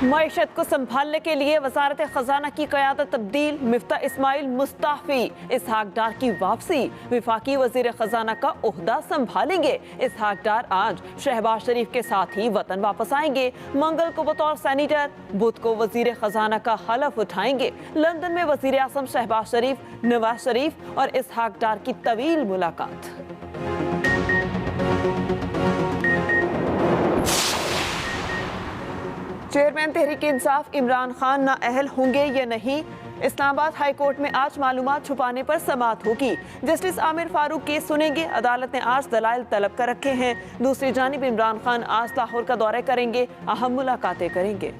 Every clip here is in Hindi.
मईशत को संभालने के लिए वजारत खजाना की क़यादत तब्दील, मिफ्ता इस्माइल मुस्ताफी, इसहाक डार की वापसी, विफाकी वजीर खजाना का ओहदा संभालेंगे। इसहाक डार आज शहबाज शरीफ के साथ ही वतन वापस आएंगे। मंगल को बतौर सेनेटर, बुध को वजीर खजाना का हलफ उठाएंगे। लंदन में वजीर आज़म शहबाज शरीफ, नवाज शरीफ और इसहाक डार की तवील मुलाकात। चेयरमैन तहरीक इंसाफ इमरान खान नाअहल होंगे या नहीं, इस्लामाबाद हाई कोर्ट में आज मालूमात छुपाने पर समाअत होगी। जस्टिस आमिर फारूक केस सुनेंगे। अदालत ने आज दलाइल तलब कर रखे हैं। दूसरी जानिब इमरान खान आज लाहौर का दौरा करेंगे, अहम मुलाकातें करेंगे।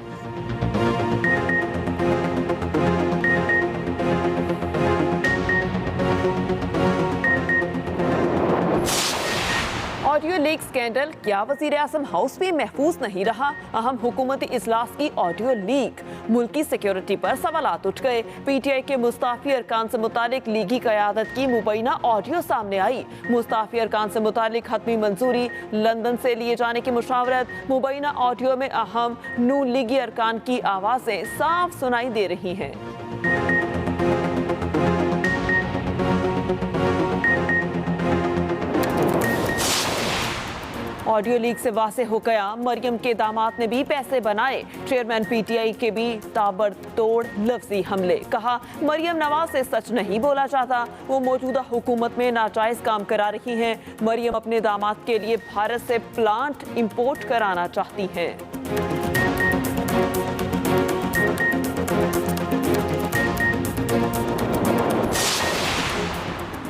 ऑडियो लीक स्कैंडल, क्या वजीर आज़म हाउस भी महफूज नहीं रहा? अहम हुकूमती इजलास की ऑडियो लीक, मुल्की सिक्योरिटी पर सवालात उठ गए। पीटीआई के मुस्ताफी अरकान से मुतालिक लीगी क़यादत की मुबैना ऑडियो सामने आई। मुस्ताफी अरकान से मुतालिक हतमी मंजूरी, लंदन से लिए जाने की मुशावरत। मुबैना ऑडियो में अहम नून लीगी अरकान की आवाज़ें साफ सुनाई दे रही हैं। ऑडियो लीक से वाज़ेह हो गया, मरियम के दामाद ने भी पैसे बनाए। चेयरमैन पीटीआई के भी ताबड़तोड़ लफ्जी हमले। कहा, मरियम नवाज से सच नहीं बोला जाता, वो मौजूदा हुकूमत में नाजायज़ काम करा रही हैं। मरियम अपने दामाद के लिए भारत से प्लांट इंपोर्ट कराना चाहती हैं।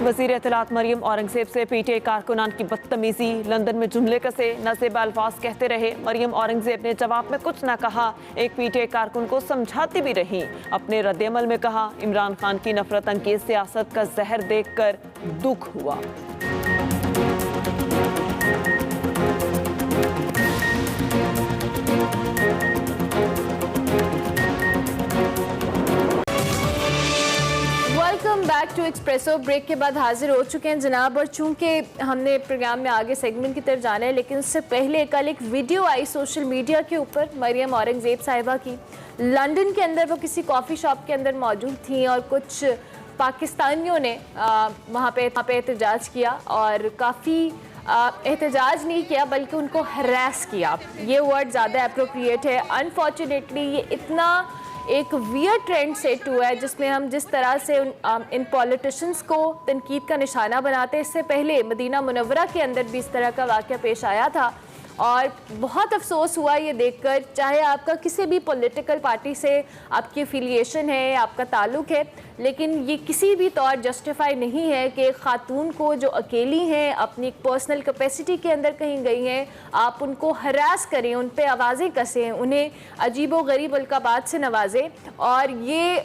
वज़ीर इत्तलात मरियम औरंगज़ेब से पीटीआई कारकुनान की बदतमीजी, लंदन में जुमले कसे, नज़ेब अल्फाज कहते रहे। मरियम औरंगज़ेब ने जवाब में कुछ न कहा, एक पीटीआई कारकुन को समझाती भी रही। अपने रद्द-ए-अमल में कहा, इमरान खान की नफरत अंगेज सियासत का जहर देखकर दुख हुआ। Welcome back to Expresso. Break के बाद हाजिर हो चुके हैं जनाब, और चूंकि हमने प्रोग्राम में आगे सेगमेंट की तरफ जाना है, लेकिन उससे पहले कल एक वीडियो आई सोशल मीडिया के ऊपर मरियम औरंगज़ेब साहिबा की। लंदन के अंदर वो किसी कॉफ़ी शॉप के अंदर मौजूद थी और कुछ पाकिस्तानियों ने वहाँ पे एहतजाज किया, और काफ़ी एहतजाज नहीं किया बल्कि उनको हरास किया। ये वर्ड ज़्यादा अप्रोप्रिएट है। अनफॉर्चुनेटली ये इतना एक वियर ट्रेंड सेट हुआ है जिसमें हम जिस तरह से इन पॉलिटिशियंस को तनकीद का निशाना बनाते हैं। इससे पहले मदीना मुनव्वरा के अंदर भी इस तरह का वाक़या पेश आया था, और बहुत अफसोस हुआ ये देखकर। चाहे आपका किसी भी पॉलिटिकल पार्टी से आपकी एफिलिएशन है, आपका ताल्लुक़ है, लेकिन ये किसी भी तौर जस्टिफाई नहीं है कि खातून को जो अकेली हैं, अपनी पर्सनल कैपेसिटी के अंदर कहीं गई हैं, आप उनको हरास करें, उन पे आवाज़ें कसें, उन्हें अजीबो गरीब अलकाबात से नवाजें। और ये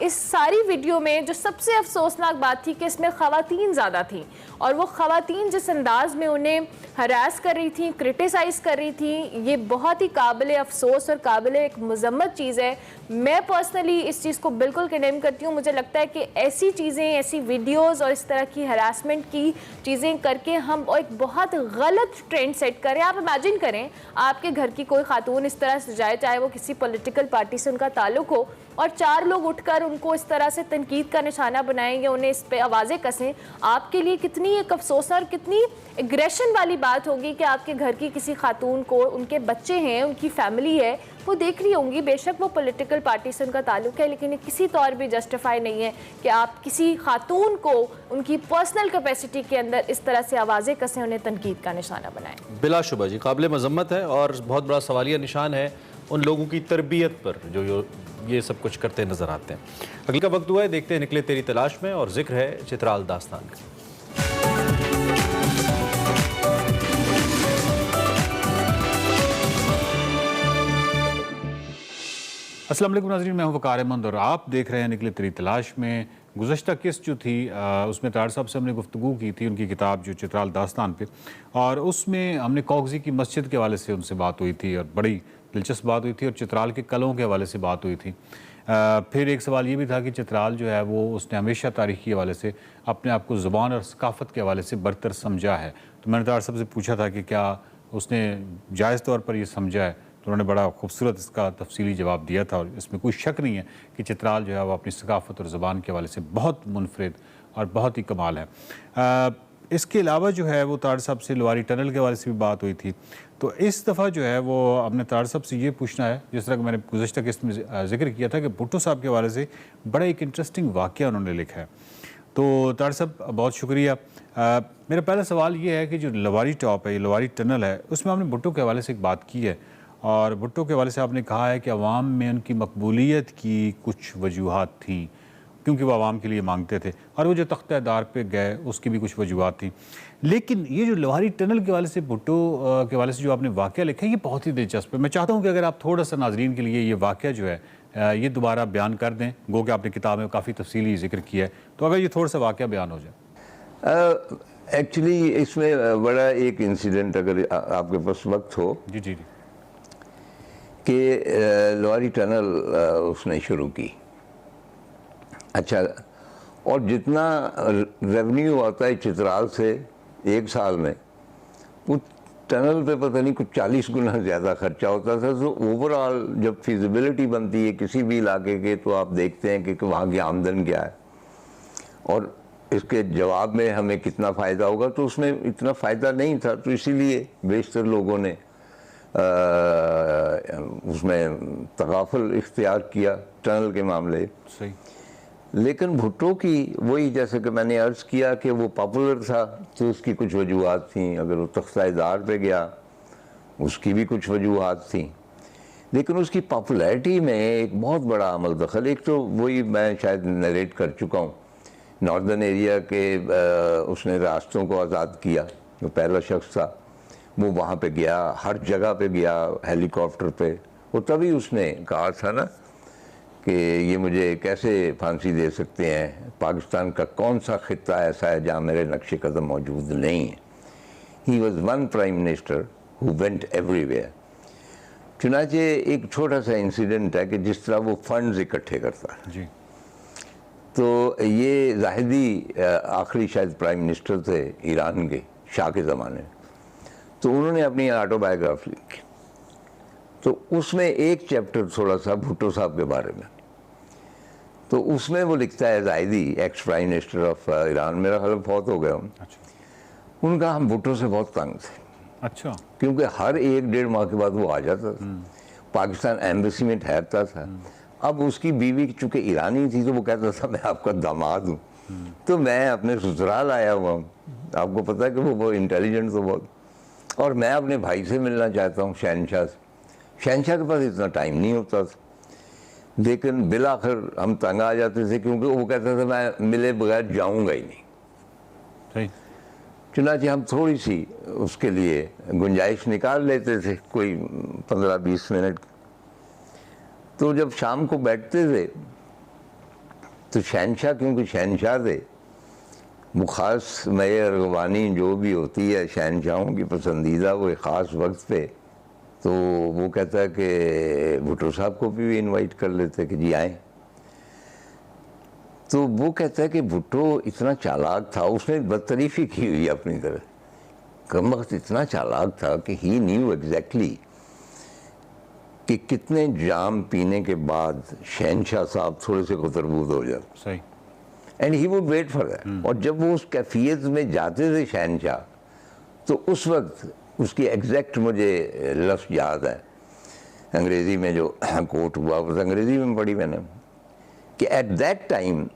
इस सारी वीडियो में जो सबसे अफसोसनाक बात थी कि इसमें ख़वातीन ज़्यादा थी, और वो ख़वातीन जिस अंदाज में उन्हें हरास कर रही थी, क्रिटिसाइज़ कर रही थी, ये बहुत ही काबिल अफसोस और काबिल एक मज़म्मत चीज़ है। मैं पर्सनली इस चीज़ को बिल्कुल कंडेम करती हूँ। मुझे लगता है कि ऐसी चीज़ें, ऐसी वीडियोस और इस तरह की हरासमेंट की चीज़ें करके हम एक बहुत गलत ट्रेंड सेट करें। आप इमेजिन करें, आपके घर की कोई खातून इस तरह से जाए, चाहे वो किसी पॉलिटिकल पार्टी से उनका ताल्लुक़ हो, और चार लोग उठकर उनको इस तरह से तनकीद का निशाना बनाएंगे, उन्हें इस पे आवाज़ें कसें। आपके लिए कितनी एक अफसोस और कितनी एग्रेशन वाली बात होगी कि आपके घर की किसी खातून को, उनके बच्चे हैं, उनकी फैमिली है, वो देख रही होंगी। बेशक वो पॉलिटिकल पार्टी से उनका ताल्लुक़ है, लेकिन ये किसी तौर भी जस्टिफाई नहीं है कि आप किसी खातून को उनकी पर्सनल कैपेसिटी के अंदर इस तरह से आवाज़ें कसें, उन्हें तनकीद का निशाना बनाएं। बिलाशुबा जी काबिल मज़म्मत है, और बहुत बड़ा सवालिया निशान है उन लोगों की तरबियत पर जो ये सब कुछ करते नज़र आते हैं। अगले का वक्त हुआ है, देखते हैं निकले तेरी तलाश में, और जिक्र है चित्राल दास्तान का। अस्सलाम वालेकुम नाज़रीन, मैं हूं वक़ार अहमद और आप देख रहे हैं निकले तेरी तलाश में। गुज़श्ता किस्त जो थी उसमें तार साहब से हमने गुफ्तगू की थी, उनकी किताब जो चित्राल दास्तान पे, और उसमें हमने कॉगज़ी की मस्जिद के हवाले से उनसे बात हुई थी, और बड़ी दिलचस्प बात हुई थी, और चित्राल के कलों के हवाले से बात हुई थी। फिर एक सवाल ये भी था कि चित्राल जो है वो उसने हमेशा तारीख़ के हवाले से अपने आप को ज़ुबान और सकाफ़त के हवाले से बरतर समझा है। तो मैंने तार साहब से पूछा था कि क्या उसने जायज़ तौर पर ये समझा है, तो उन्होंने बड़ा खूबसूरत इसका तफसीली जवाब दिया था और इसमें कोई शक नहीं है कि चित्राल जो है वो अपनी सकाफ़त और ज़बान के हवाले से बहुत मुनफरिद और बहुत ही कमाल है। इसके अलावा जो है वो तार साहब से लोहारी टनल के हवाले से भी बात हुई थी, तो इस दफ़ा जो है वो हमने तार साहब से ये पूछना है, जिस तरह मैंने गुज़श्ता किस्त में जिक्र किया था कि भुट्टो साहब के हवाले से बड़ा एक इंटरेस्टिंग वाक़या उन्होंने लिखा है। तो तार साहब बहुत शुक्रिया। मेरा पहला सवाल ये है कि जो लोहारी टॉप है, ये लोहारी टनल है, उसमें आपने भुट्टो के हवाले से एक बात की है और भुट्टो के हवाले से आपने कहा है कि अवाम में उनकी मकबूलियत की कुछ वजूहात थी क्योंकि वो आवाम के लिए मांगते थे, और वो जो तख्तेदार पे गए उसकी भी कुछ वजूहात थी। लेकिन ये जो लोहारी टनल के हवाले से भुट्टो के हवाले से जो आपने वाक़या लिखा है ये बहुत ही दिलचस्प है। मैं चाहता हूँ कि अगर आप थोड़ा सा नाजरीन के लिए ये वाक़या जो है ये दोबारा बयान कर दें, गो कि आपने किताब में काफ़ी तफसीली जिक्र किया है, तो अगर ये थोड़ा सा वाक़या बयान हो जाए। एक्चुअली इसमें बड़ा एक इंसिडेंट अगर आपके पास वक्त हो जी जी जी कि लोहारी टनल उसने शुरू की। अच्छा, और जितना रेवेन्यू आता है चित्राल से एक साल में, वो टनल पे पता नहीं कुछ 40 गुना ज़्यादा खर्चा होता था। तो ओवरऑल जब फिजिबिलिटी बनती है किसी भी इलाके के, तो आप देखते हैं कि वहाँ की आमदन क्या है और इसके जवाब में हमें कितना फ़ायदा होगा। तो उसमें इतना फ़ायदा नहीं था, तो इसीलिए बेशतर लोगों ने उसमें तगाफुल इख्तियार किया टनल के मामले। सही। लेकिन भुट्टो की वही, जैसे कि मैंने अर्ज़ किया कि वो पॉपुलर था तो उसकी कुछ वजूहात थी, अगर वो तख्तेदार पे गया उसकी भी कुछ वजूहात थी। लेकिन उसकी पॉपुलैरिटी में एक बहुत बड़ा अमल दखल, एक तो वही मैं शायद नरेट कर चुका हूँ, नॉर्दर्न एरिया के उसने रास्तों को आज़ाद किया, जो पहला शख्स था वो वहाँ पे गया, हर जगह पे गया हेलीकॉप्टर पे। वो तभी उसने कहा था ना कि ये मुझे कैसे फांसी दे सकते हैं, पाकिस्तान का कौन सा खित्ता ऐसा है जहाँ मेरे नक्शे कदम मौजूद नहीं है। He was one prime minister who went everywhere. चुनाचे एक छोटा सा इंसिडेंट है कि जिस तरह वो फंड्स इकट्ठे करता है जी। तो ये जाहिदी आखिरी शायद प्राइम मिनिस्टर थे ईरान के शाह के ज़माने, तो उन्होंने अपनी ऑटोबायोग्राफी लिखी। तो उसमें एक चैप्टर थोड़ा सा भुट्टो साहब के बारे में, तो उसमें वो लिखता है, Zahedi ex prime minister of Iran, मेरा ख्याल बहुत हो गया हूँ। अच्छा। उनका हम भुट्टो से बहुत तंग थे। अच्छा। क्योंकि हर 1-1.5 माह के बाद वो आ जाता था, पाकिस्तान एम्बेसी में ठहरता था। अब उसकी बीवी चूँकि ईरानी थी तो वो कहता था मैं आपका दामाद हूँ, तो मैं अपने ससुराल आया हुआ हूँ। आपको पता है कि वो इंटेलिजेंट तो बहुत, और मैं अपने भाई से मिलना चाहता हूँ शहनशाह से। शहनशाह के पास इतना टाइम नहीं होता था, लेकिन बिलाखिर हम तंग आ जाते थे क्योंकि वो कहता था मैं मिले बगैर जाऊँगा ही नहीं। सही। चुनांचे हम थोड़ी सी उसके लिए गुंजाइश निकाल लेते थे, कोई 15-20 मिनट। तो जब शाम को बैठते थे तो शहनशाह, क्योंकि शहनशाह थे, वो ख़ास मेयर अरगवानी जो भी होती है शहनशाहों की पसंदीदा, वो एक ख़ास वक्त पे, तो वो कहता है कि भुट्टो साहब को भी इनवाइट कर लेते कि जी आएँ। तो वो कहता है कि भुट्टो इतना चालाक था, उसने बदतरीफ़ी की हुई अपनी तरह, कम वक्त इतना चालाक था कि ही न्यू एग्जैक्टली कि कितने जाम पीने के बाद शहनशाह साहब थोड़े से कुतरबूद हो जाते। सही। And he would wait for that. और जब वो उस कैफियत में जाते थे शहनशाह, तो उस वक्त उसकी एग्जैक्ट मुझे लफ्ज़ याद है, अंग्रेज़ी में जो कोट हुआ, वो अंग्रेज़ी में पढ़ी मैंने, कि एट दैट टाइम